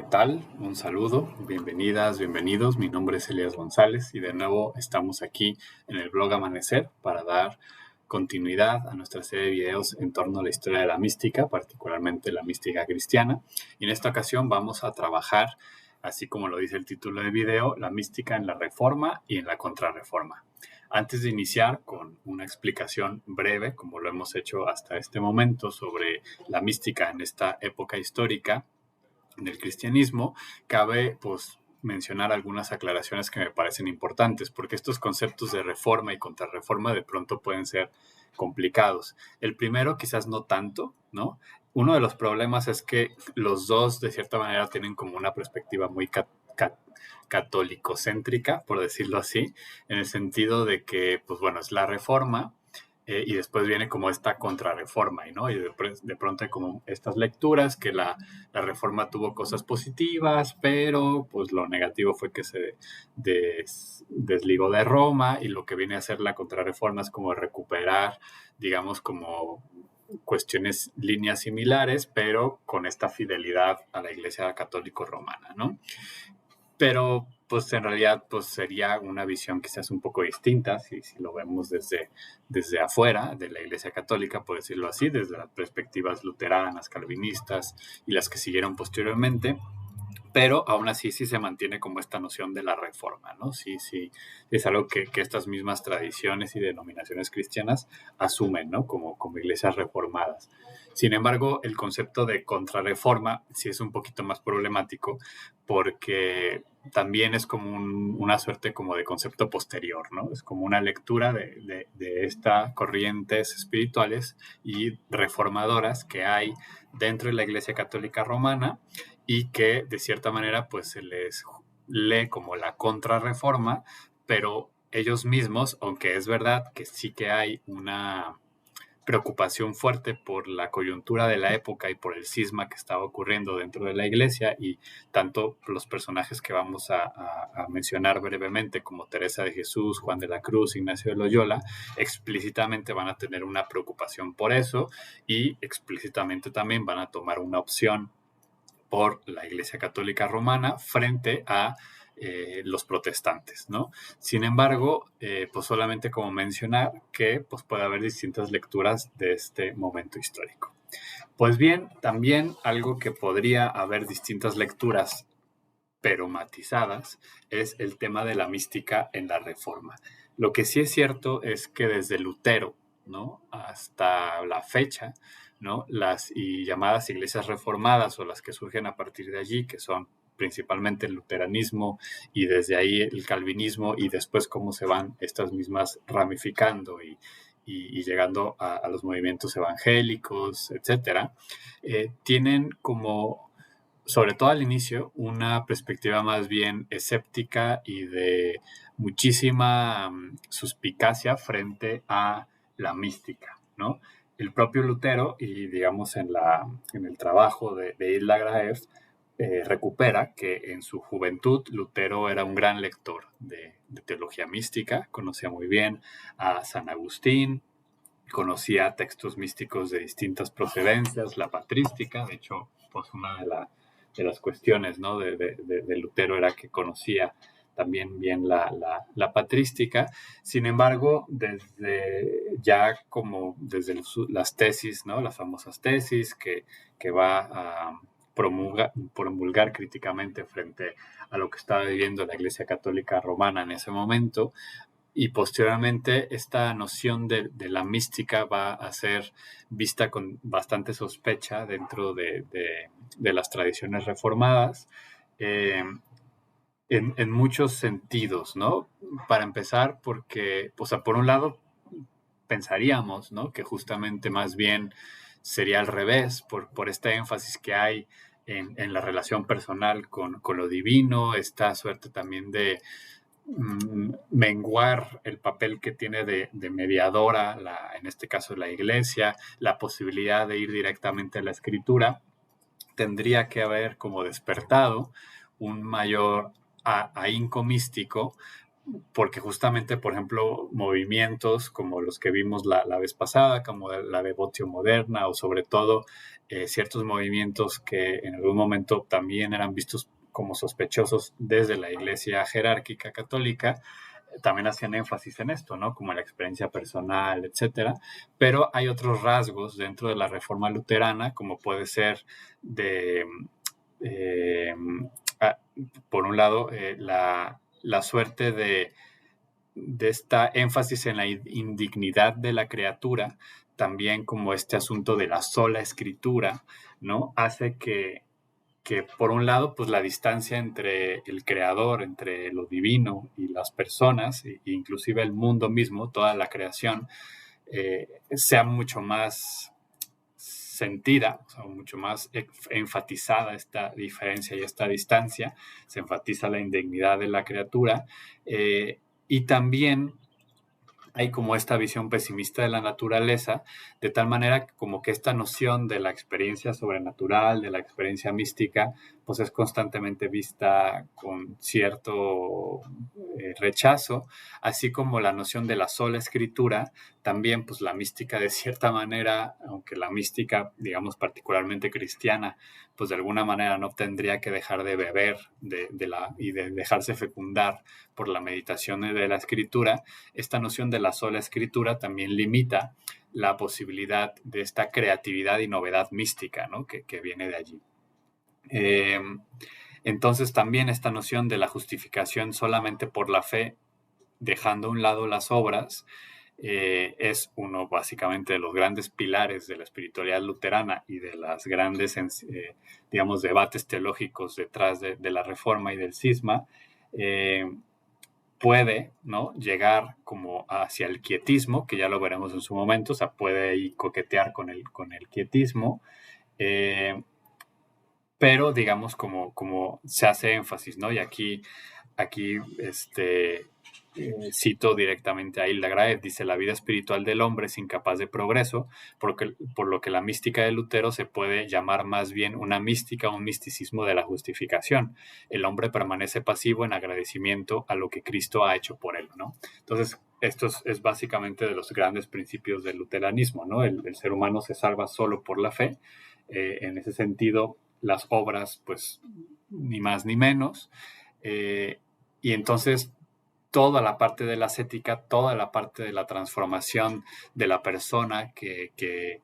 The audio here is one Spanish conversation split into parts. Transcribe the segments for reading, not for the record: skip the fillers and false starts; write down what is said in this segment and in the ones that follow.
¿Qué tal? Un saludo, bienvenidas, bienvenidos. Mi nombre es Elías González y de nuevo estamos aquí en el blog Amanecer para dar continuidad a nuestra serie de videos en torno a la historia de la mística, particularmente la mística cristiana. Y en esta ocasión vamos a trabajar, así como lo dice el título del video, la mística en la Reforma y en la Contrarreforma. Antes de iniciar con una explicación breve, como lo hemos hecho hasta este momento, sobre la mística en esta época histórica del cristianismo, cabe mencionar algunas aclaraciones que me parecen importantes, porque estos conceptos de reforma y contrarreforma de pronto pueden ser complicados. El primero quizás no tanto, ¿no? Uno de los problemas es que los dos de cierta manera tienen como una perspectiva muy católico-céntrica, por decirlo así, en el sentido de que, pues bueno, es la reforma, y después viene como esta contrarreforma, ¿no? Y de pronto hay como estas lecturas que la reforma tuvo cosas positivas, pero pues lo negativo fue que se desligó de Roma, y lo que viene a ser la contrarreforma es como recuperar, digamos, como cuestiones, líneas similares, pero con esta fidelidad a la Iglesia Católico Romana, ¿no? Pero pues en realidad pues sería una visión quizás un poco distinta si lo vemos desde afuera de la Iglesia Católica, por decirlo así, desde las perspectivas luteranas, calvinistas y las que siguieron posteriormente. Pero aún así sí se mantiene como esta noción de la reforma, ¿no? Sí, es algo que estas mismas tradiciones y denominaciones cristianas asumen, ¿no? Como iglesias reformadas. Sin embargo, el concepto de contrarreforma sí es un poquito más problemático, porque también es como una suerte como de concepto posterior, ¿no? Es como una lectura de estas corrientes espirituales y reformadoras que hay dentro de la Iglesia Católica Romana, y que de cierta manera pues se les lee como la contrarreforma, pero ellos mismos, aunque es verdad que sí que hay una preocupación fuerte por la coyuntura de la época y por el cisma que estaba ocurriendo dentro de la iglesia, y tanto los personajes que vamos a mencionar brevemente como Teresa de Jesús, Juan de la Cruz, Ignacio de Loyola, explícitamente van a tener una preocupación por eso, y explícitamente también van a tomar una opción por la Iglesia Católica Romana frente a los protestantes, ¿no? Sin embargo, pues solamente como mencionar que pues puede haber distintas lecturas de este momento histórico. Pues bien, también algo que podría haber distintas lecturas pero matizadas es el tema de la mística en la Reforma. Lo que sí es cierto es que desde Lutero, ¿no?, hasta la fecha, ¿no?, las llamadas iglesias reformadas, o las que surgen a partir de allí, que son principalmente el luteranismo y desde ahí el calvinismo, y después cómo se van estas mismas ramificando y llegando a los movimientos evangélicos, etcétera, tienen como, sobre todo al inicio, una perspectiva más bien escéptica y de muchísima suspicacia frente a la mística, ¿no? El propio Lutero, y digamos en el trabajo de Isla Graef, recupera que en su juventud Lutero era un gran lector de teología mística, conocía muy bien a San Agustín, conocía textos místicos de distintas procedencias, la patrística. De hecho, pues una de las cuestiones, ¿no?, de Lutero era que conocía también bien la patrística. Sin embargo, desde las tesis, ¿no?, las famosas tesis que va a promulgar críticamente frente a lo que estaba viviendo la Iglesia Católica Romana en ese momento, y posteriormente esta noción de la mística va a ser vista con bastante sospecha dentro de las tradiciones reformadas, eh, en muchos sentidos, ¿no? Para empezar, porque, o sea, por un lado, pensaríamos, ¿no?, que justamente más bien sería al revés, por este énfasis que hay en la relación personal con lo divino, esta suerte también de menguar el papel que tiene de mediadora, en este caso la iglesia, la posibilidad de ir directamente a la escritura, tendría que haber como despertado un mayor ahínco místico porque justamente, por ejemplo, movimientos como los que vimos la vez pasada, como la Devotio Moderna, o sobre todo ciertos movimientos que en algún momento también eran vistos como sospechosos desde la Iglesia jerárquica católica, también hacían énfasis en esto, ¿no? Como la experiencia personal, etcétera. Pero hay otros rasgos dentro de la Reforma luterana, como puede ser de, eh, ah, por un lado, la suerte de esta énfasis en la indignidad de la criatura, también como este asunto de la sola escritura, ¿no? Hace que por un lado, pues la distancia entre el creador, entre lo divino y las personas, e inclusive el mundo mismo, toda la creación, sea mucho más sentida, o sea, mucho más enfatizada esta diferencia y esta distancia, se enfatiza la indignidad de la criatura, y también hay como esta visión pesimista de la naturaleza, de tal manera como que esta noción de la experiencia sobrenatural, de la experiencia mística, pues es constantemente vista con cierto rechazo, así como la noción de la sola escritura, también pues la mística de cierta manera, aunque la mística, digamos, particularmente cristiana, pues de alguna manera no tendría que dejar de beber y de dejarse fecundar por la meditación de la escritura. Esta noción de la sola escritura también limita la posibilidad de esta creatividad y novedad mística, ¿no? que viene de allí. Entonces también esta noción de la justificación solamente por la fe, dejando a un lado las obras, es uno básicamente de los grandes pilares de la espiritualidad luterana y de las grandes, digamos, debates teológicos detrás de la Reforma y del Cisma. Puede, ¿no?, llegar como hacia el quietismo, que ya lo veremos en su momento, o sea, puede ir coquetear con el quietismo, pero digamos como se hace énfasis, ¿no? Y aquí cito directamente a Hilda Graev, dice: la vida espiritual del hombre es incapaz de progreso, por lo que la mística de Lutero se puede llamar más bien una mística, un misticismo de la justificación. El hombre permanece pasivo en agradecimiento a lo que Cristo ha hecho por él, ¿no? Entonces, esto es básicamente de los grandes principios del luteranismo, ¿no? El ser humano se salva solo por la fe. En ese sentido, las obras, pues, ni más ni menos. Y entonces toda la parte de la ascética, toda la parte de la transformación de la persona que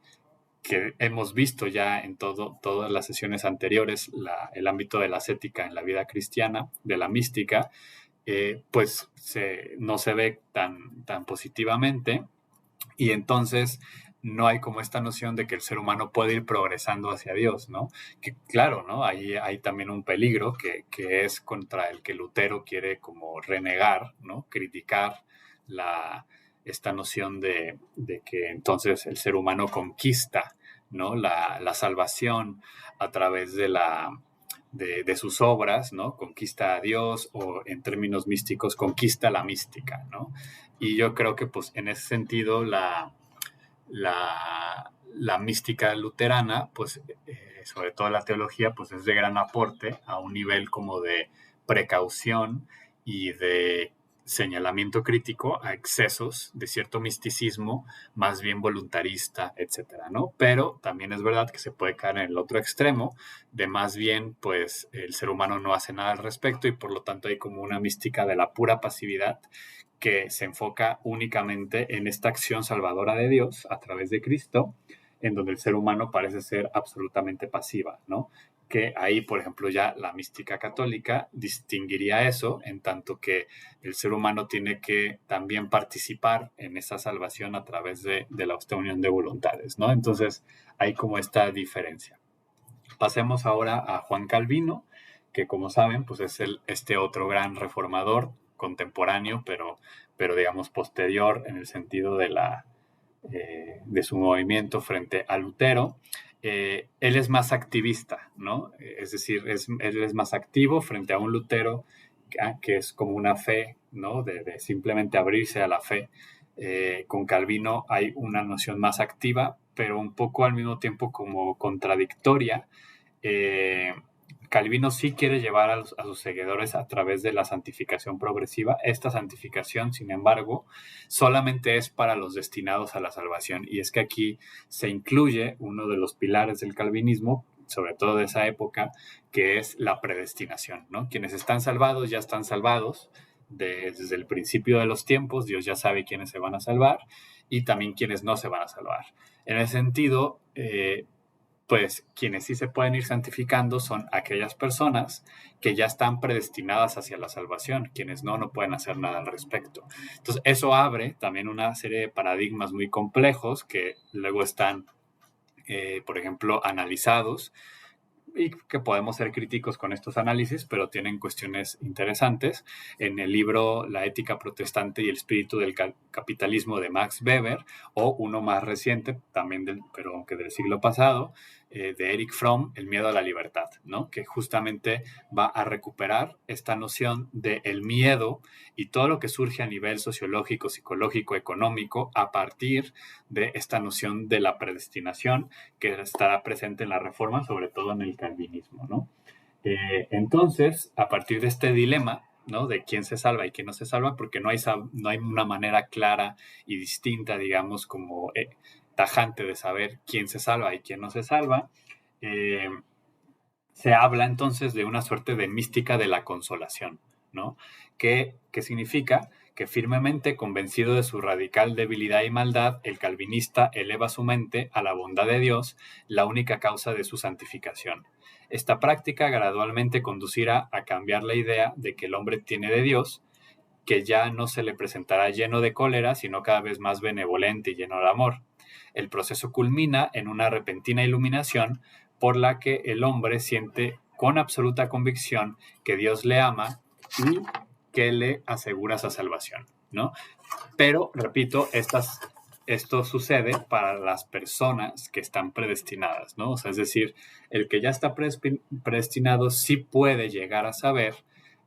hemos visto ya en todas las sesiones anteriores, el ámbito de la ascética en la vida cristiana, de la mística, pues no se ve tan positivamente, y entonces no hay como esta noción de que el ser humano puede ir progresando hacia Dios, ¿no? Que claro, ¿no? Ahí hay también un peligro que es contra el que Lutero quiere como renegar, ¿no? Criticar esta noción de que entonces el ser humano conquista, ¿no? La salvación a través de sus obras, ¿no? Conquista a Dios, o en términos místicos, conquista la mística, ¿no? Y yo creo que pues en ese sentido la mística luterana, pues sobre todo la teología, pues es de gran aporte a un nivel como de precaución y de señalamiento crítico a excesos de cierto misticismo más bien voluntarista, etcétera, ¿no? Pero también es verdad que se puede caer en el otro extremo de más bien, pues el ser humano no hace nada al respecto, y por lo tanto hay como una mística de la pura pasividad que se enfoca únicamente en esta acción salvadora de Dios a través de Cristo, en donde el ser humano parece ser absolutamente pasiva, ¿no? Que ahí, por ejemplo, ya la mística católica distinguiría eso, en tanto que el ser humano tiene que también participar en esa salvación a través de esta unión de voluntades, ¿no? Entonces, hay como esta diferencia. Pasemos ahora a Juan Calvino, que como saben, pues es este otro gran reformador contemporáneo, pero digamos posterior en el sentido de su movimiento frente a Lutero. Él es más activista, ¿no? Es decir, él es más activo frente a un Lutero que es como una fe, ¿no? De simplemente abrirse a la fe. Con Calvino hay una noción más activa, pero un poco al mismo tiempo como contradictoria. Calvino sí quiere llevar a sus seguidores a través de la santificación progresiva. Esta santificación, sin embargo, solamente es para los destinados a la salvación. Y es que aquí se incluye uno de los pilares del calvinismo, sobre todo de esa época, que es la predestinación, ¿no? Quienes están salvados ya están salvados desde el principio de los tiempos. Dios ya sabe quiénes se van a salvar y también quienes no se van a salvar. En ese sentido, pues quienes sí se pueden ir santificando son aquellas personas que ya están predestinadas hacia la salvación. Quienes no, no pueden hacer nada al respecto. Entonces, eso abre también una serie de paradigmas muy complejos que luego están, por ejemplo, analizados, y que podemos ser críticos con estos análisis, pero tienen cuestiones interesantes. En el libro La ética protestante y el espíritu del capitalismo de Max Weber, o uno más reciente, también pero aunque del siglo pasado, de Eric Fromm, El miedo a la libertad, ¿no? Que justamente va a recuperar esta noción del miedo y todo lo que surge a nivel sociológico, psicológico, económico, a partir de esta noción de la predestinación que estará presente en la Reforma, sobre todo en el calvinismo, ¿no? Entonces, a partir de este dilema, ¿no? De quién se salva y quién no se salva, porque no hay una manera clara y distinta, digamos, como tajante de saber quién se salva y quién no se salva, eh, se habla entonces de una suerte de mística de la consolación, ¿no? ¿Qué significa? Que firmemente convencido de su radical debilidad y maldad, el calvinista eleva su mente a la bondad de Dios, la única causa de su santificación. Esta práctica gradualmente conducirá a cambiar la idea de que el hombre tiene de Dios, que ya no se le presentará lleno de cólera, sino cada vez más benevolente y lleno de amor. El proceso culmina en una repentina iluminación por la que el hombre siente con absoluta convicción que Dios le ama y que le asegura esa salvación, ¿no? Pero, repito, esto sucede para las personas que están predestinadas, ¿no? O sea, es decir, el que ya está predestinado sí puede llegar a saber,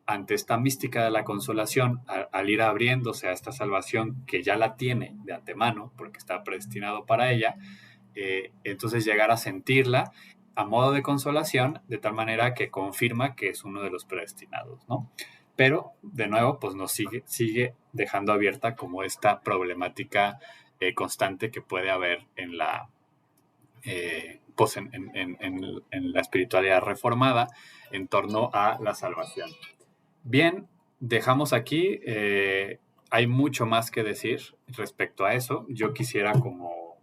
ante esta mística de la consolación, al ir abriéndose a esta salvación que ya la tiene de antemano, porque está predestinado para ella, entonces llegar a sentirla a modo de consolación, de tal manera que confirma que es uno de los predestinados, ¿no? Pero, de nuevo, pues nos sigue dejando abierta como esta problemática constante que puede haber en la, pues en la espiritualidad reformada en torno a la salvación. Bien, dejamos aquí. Hay mucho más que decir respecto a eso. Yo quisiera como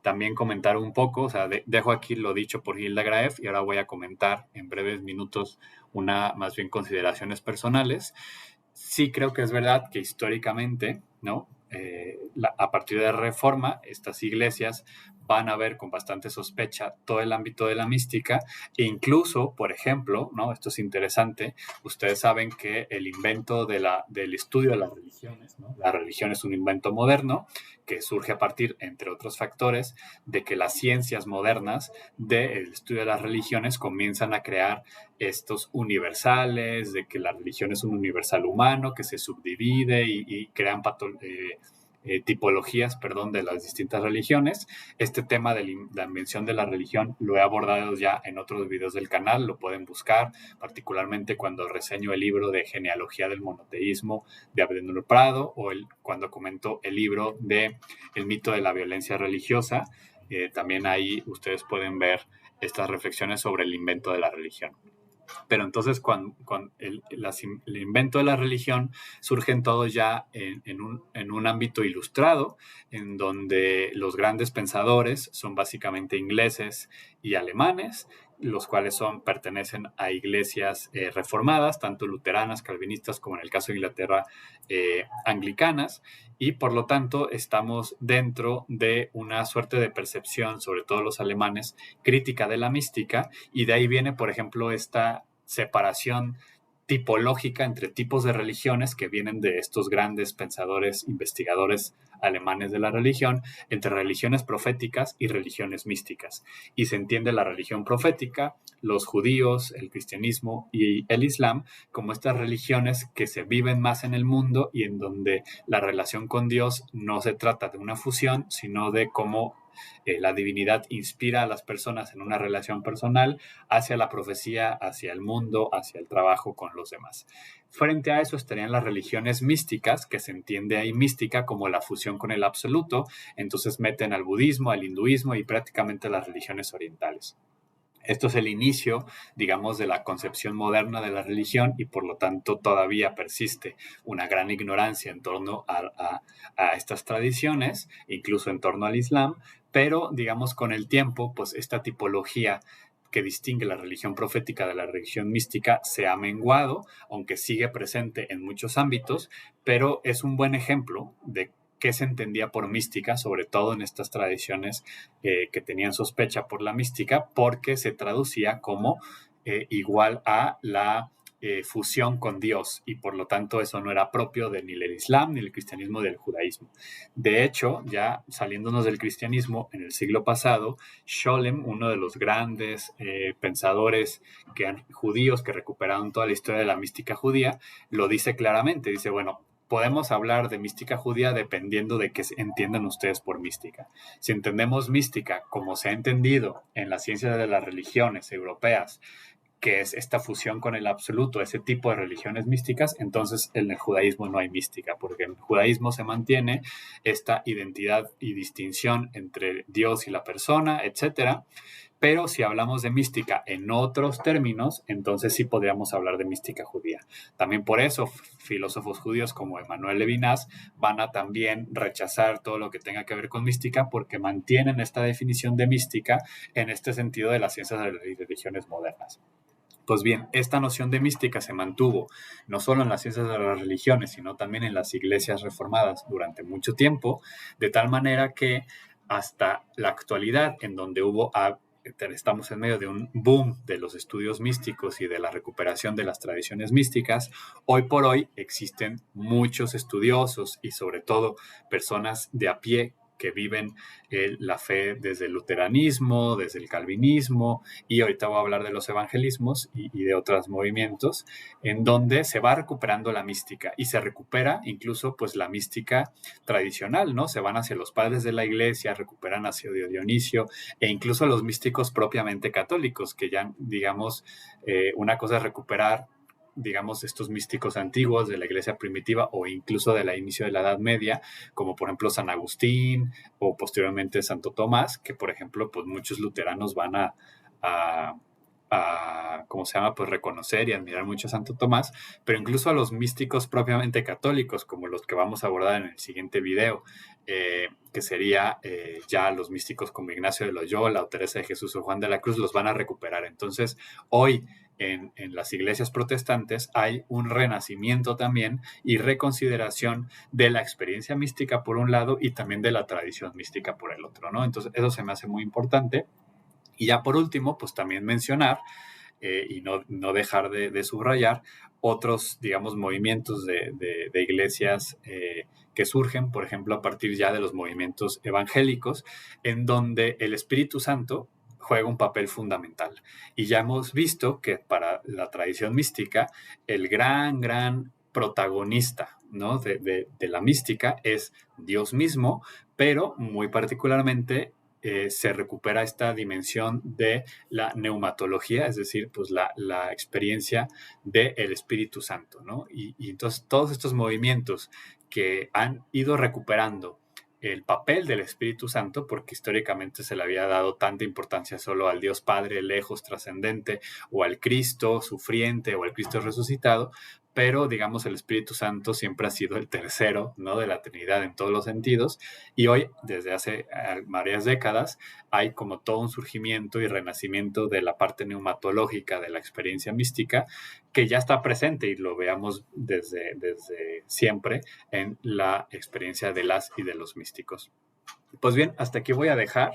también comentar un poco, o sea, dejo aquí lo dicho por Hilda Graeff y ahora voy a comentar en breves minutos más bien consideraciones personales. Sí creo que es verdad que históricamente, ¿no? A partir de la Reforma, estas iglesias van a ver con bastante sospecha todo el ámbito de la mística e incluso, por ejemplo, ¿no? Esto es interesante, ustedes saben que el invento del estudio de las religiones, ¿no? La religión es un invento moderno que surge a partir, entre otros factores, de que las ciencias modernas del estudio de las religiones comienzan a crear estos universales, de que la religión es un universal humano que se subdivide y crean tipologías, perdón, de las distintas religiones. Este tema de la invención de la religión lo he abordado ya en otros videos del canal, lo pueden buscar, particularmente cuando reseño el libro de Genealogía del Monoteísmo de Abdel Prado o cuando comento el libro de El mito de la violencia religiosa. También ahí ustedes pueden ver estas reflexiones sobre el invento de la religión. Pero entonces cuando el invento de la religión surgen todos ya en un ámbito ilustrado, en donde los grandes pensadores son básicamente ingleses y alemanes, los cuales pertenecen a iglesias reformadas, tanto luteranas, calvinistas, como en el caso de Inglaterra, anglicanas, y por lo tanto estamos dentro de una suerte de percepción, sobre todo los alemanes, crítica de la mística, y de ahí viene, por ejemplo, esta separación tipológica entre tipos de religiones que vienen de estos grandes pensadores, investigadores alemanes de la religión, entre religiones proféticas y religiones místicas. Y se entiende la religión profética, los judíos, el cristianismo y el islam como estas religiones que se viven más en el mundo y en donde la relación con Dios no se trata de una fusión, sino de cómo la divinidad inspira a las personas en una relación personal hacia la profecía, hacia el mundo, hacia el trabajo con los demás. Frente a eso estarían las religiones místicas, que se entiende ahí mística como la fusión con el absoluto, entonces meten al budismo, al hinduismo y prácticamente las religiones orientales. Esto es el inicio, digamos, de la concepción moderna de la religión y por lo tanto todavía persiste una gran ignorancia en torno a estas tradiciones, incluso en torno al Islam, pero digamos con el tiempo, pues esta tipología que distingue la religión profética de la religión mística se ha menguado, aunque sigue presente en muchos ámbitos, pero es un buen ejemplo de qué se entendía por mística, sobre todo en estas tradiciones que tenían sospecha por la mística, porque se traducía como igual a la fusión con Dios, y por lo tanto eso no era propio de ni el Islam, ni el cristianismo, ni el judaísmo. De hecho, ya saliéndonos del cristianismo, en el siglo pasado, Scholem, uno de los grandes pensadores judíos que recuperaron toda la historia de la mística judía, lo dice claramente, dice, bueno, podemos hablar de mística judía dependiendo de qué entiendan ustedes por mística. Si entendemos mística como se ha entendido en la ciencia de las religiones europeas, que es esta fusión con el absoluto, ese tipo de religiones místicas, entonces en el judaísmo no hay mística, porque en el judaísmo se mantiene esta identidad y distinción entre Dios y la persona, etcétera. Pero si hablamos de mística en otros términos, entonces sí podríamos hablar de mística judía. También por eso filósofos judíos como Emmanuel Levinas van a también rechazar todo lo que tenga que ver con mística porque mantienen esta definición de mística en este sentido de las ciencias de las religiones modernas. Pues bien, esta noción de mística se mantuvo no solo en las ciencias de las religiones, sino también en las iglesias reformadas durante mucho tiempo, de tal manera que hasta la actualidad, en donde estamos en medio de un boom de los estudios místicos y de la recuperación de las tradiciones místicas, hoy por hoy existen muchos estudiosos y sobre todo personas de a pie que viven la fe desde el luteranismo, desde el calvinismo, y ahorita voy a hablar de los evangelismos y de otros movimientos, en donde se va recuperando la mística y se recupera incluso pues la mística tradicional, ¿no? Se van hacia los padres de la iglesia, recuperan hacia Dionisio e incluso los místicos propiamente católicos, que ya digamos, una cosa es recuperar digamos, estos místicos antiguos de la iglesia primitiva o incluso de la inicio de la Edad Media, como por ejemplo San Agustín o posteriormente Santo Tomás, que por ejemplo, pues muchos luteranos van a ¿cómo se llama? Pues reconocer y admirar mucho a Santo Tomás, pero incluso a los místicos propiamente católicos, como los que vamos a abordar en el siguiente video, que sería ya los místicos como Ignacio de Loyola o Teresa de Jesús o Juan de la Cruz, los van a recuperar. Entonces, hoy en las iglesias protestantes hay un renacimiento también y reconsideración de la experiencia mística por un lado y también de la tradición mística por el otro, ¿no? Entonces, eso se me hace muy importante. Y ya por último, pues también mencionar y no dejar de subrayar otros, digamos, movimientos de iglesias que surgen, por ejemplo, a partir ya de los movimientos evangélicos, en donde el Espíritu Santo juega un papel fundamental. Y ya hemos visto que para la tradición mística, el gran protagonista, ¿no? de la mística es Dios mismo, pero muy particularmente se recupera esta dimensión de la neumatología, es decir, pues la experiencia del Espíritu Santo, ¿no? Y entonces todos estos movimientos que han ido recuperando el papel del Espíritu Santo, porque históricamente se le había dado tanta importancia solo al Dios Padre lejos, trascendente, o al Cristo sufriente, o al Cristo resucitado, pero digamos el Espíritu Santo siempre ha sido el tercero, ¿no? De la Trinidad en todos los sentidos, y hoy, desde hace varias décadas, hay como todo un surgimiento y renacimiento de la parte neumatológica de la experiencia mística, que ya está presente y lo veamos desde siempre en la experiencia de las y de los místicos. Pues bien, hasta aquí voy a dejar.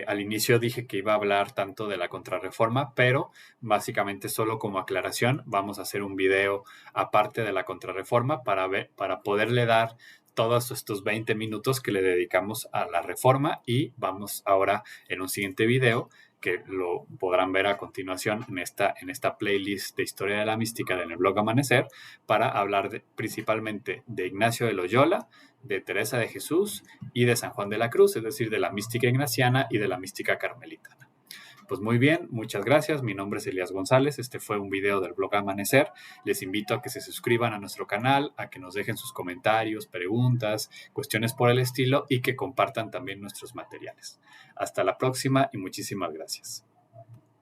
Al inicio dije que iba a hablar tanto de la contrarreforma, pero básicamente solo como aclaración vamos a hacer un video aparte de la contrarreforma para poderle dar todos estos 20 minutos que le dedicamos a la reforma, y vamos ahora en un siguiente video que lo podrán ver a continuación en esta playlist de Historia de la Mística en el blog Amanecer, para hablar principalmente de Ignacio de Loyola, de Teresa de Jesús y de San Juan de la Cruz, es decir, de la mística ignaciana y de la mística carmelitana. Pues muy bien, muchas gracias. Mi nombre es Elías González. Este fue un video del blog Amanecer. Les invito a que se suscriban a nuestro canal, a que nos dejen sus comentarios, preguntas, cuestiones por el estilo y que compartan también nuestros materiales. Hasta la próxima y muchísimas gracias.